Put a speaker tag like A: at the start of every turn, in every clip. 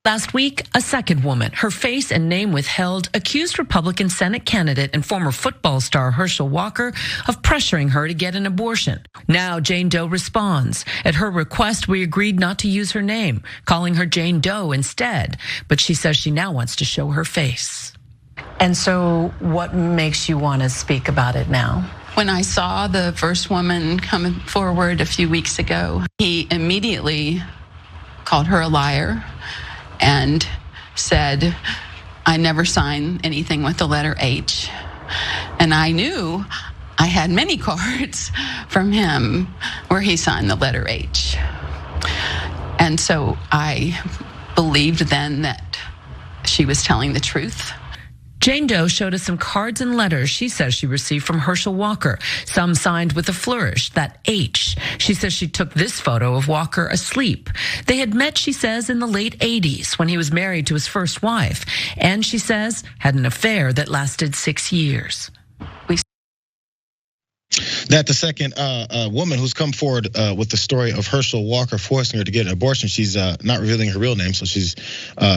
A: Last week, a second woman, her face and name withheld, accused Republican Senate candidate and former football star Herschel Walker of pressuring her to get an abortion. Now Jane Doe responds. At her request, we agreed not to use her name, calling her Jane Doe instead. But she says she now wants to show her face. And so what makes you want to speak about it now?
B: When I saw the first woman coming forward a few weeks ago, he immediately called her a liar and said, I never sign anything with the letter H. And I knew I had many cards from him where he signed the letter H. And so I believed then that she was telling the truth.
A: Jane Doe showed us some cards and letters she says she received from Herschel Walker, some signed with a flourish, that H. She says she took this photo of Walker asleep. They had met, she says, in the late 80s when he was married to his first wife, and she says had an affair that lasted 6 years.
C: That the second woman who's come forward with the story of Herschel Walker forcing her to get an abortion, she's not revealing her real name, so she's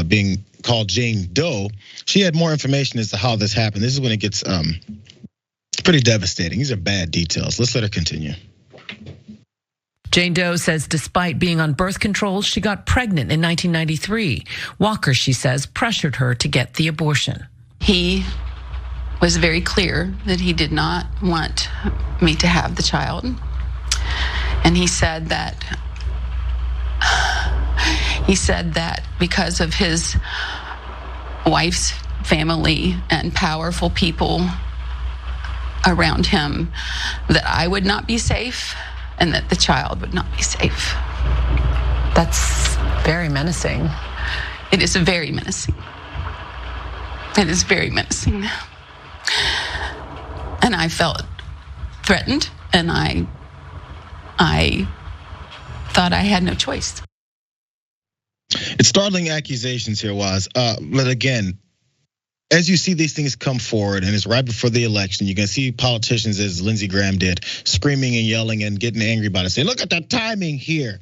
C: being called Jane Doe. She had more information as to how this happened. This is when it gets pretty devastating. These are bad details. Let's let her continue.
A: Jane Doe says despite being on birth control, she got pregnant in 1993. Walker, she says, pressured her to get the abortion.
B: He was very clear that he did not want me to have the child. And he said that because of his wife's family and powerful people around him, that I would not be safe and that the child would not be safe.
A: That's very menacing.
B: It is very menacing. It is very menacing. And I felt threatened, and I thought I had no choice.
C: It's startling accusations here, Waz. But again, as you see these things come forward, and it's right before the election, you can see politicians, as Lindsey Graham did, screaming and yelling and getting angry about it, saying, look at the timing here,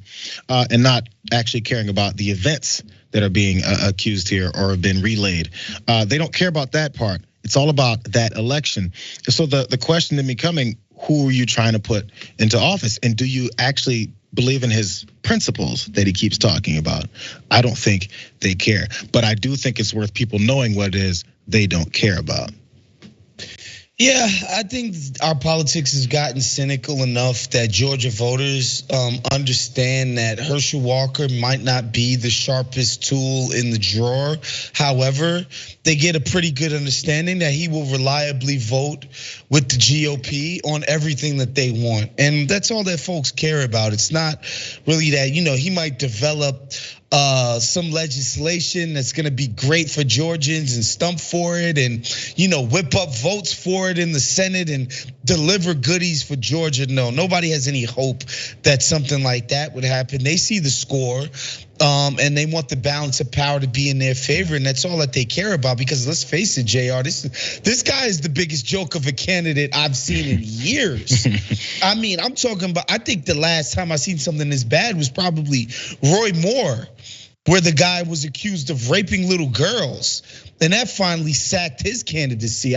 C: and not actually caring about the events that are being accused here or have been relayed. They don't care about that part. It's all about that election. So the question then becoming, who are you trying to put into office? And do you actually believe in his principles that he keeps talking about? I don't think they care. But I do think it's worth people knowing what it is they don't care about.
D: Yeah, I think our politics has gotten cynical enough that Georgia voters understand that Herschel Walker might not be the sharpest tool in the drawer. However, they get a pretty good understanding that he will reliably vote with the GOP on everything that they want. And that's all that folks care about. It's not really that, he might develop some legislation that's gonna be great for Georgians and stump for it and, whip up votes for it in the Senate and deliver goodies for Georgia. No, nobody has any hope that something like that would happen. They see the score and they want the balance of power to be in their favor, and that's all that they care about. Because let's face it, Jayar, this guy is the biggest joke of a candidate I've seen in years. I mean, I'm talking about, I think the last time I seen something this bad was probably Roy Moore, where the guy was accused of raping little girls, and that finally sacked his candidacy.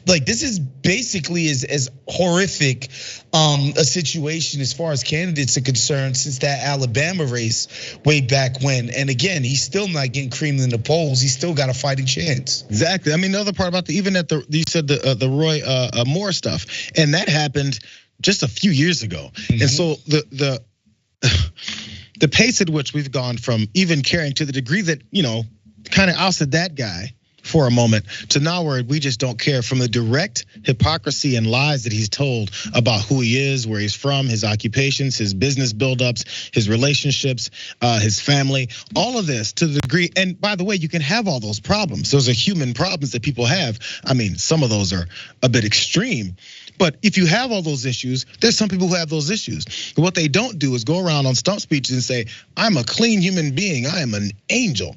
D: This is basically as horrific a situation as far as candidates are concerned since that Alabama race way back when. And again, he's still not getting creamed in the polls. He's still got a fighting chance.
C: Exactly. I mean, the other part about you said the Roy Moore stuff, and that happened just a few years ago. Mm-hmm. And so the pace at which we've gone from even caring to the degree that, kind of ousted that guy for a moment to now where we just don't care, from the direct hypocrisy and lies that he's told about who he is, where he's from, his occupations, his business buildups, his relationships, his family, all of this to the degree. And by the way, you can have all those problems. Those are human problems that people have. I mean, some of those are a bit extreme. But if you have all those issues, there's some people who have those issues. What they don't do is go around on stump speeches and say, I'm a clean human being, I am an angel.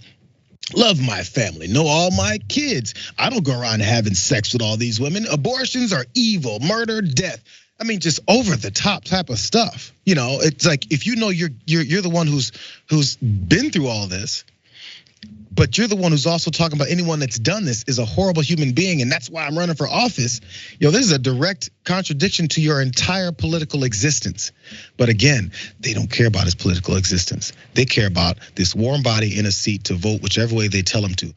C: Love my family, know all my kids. I don't go around having sex with all these women. Abortions are evil, murder, death. I mean, just over the top type of stuff. It's like if you're the one who's been through all this, but you're the one who's also talking about anyone that's done this is a horrible human being, and that's why I'm running for office. This is a direct contradiction to your entire political existence. But again, they don't care about his political existence. They care about this warm body in a seat to vote whichever way they tell him to.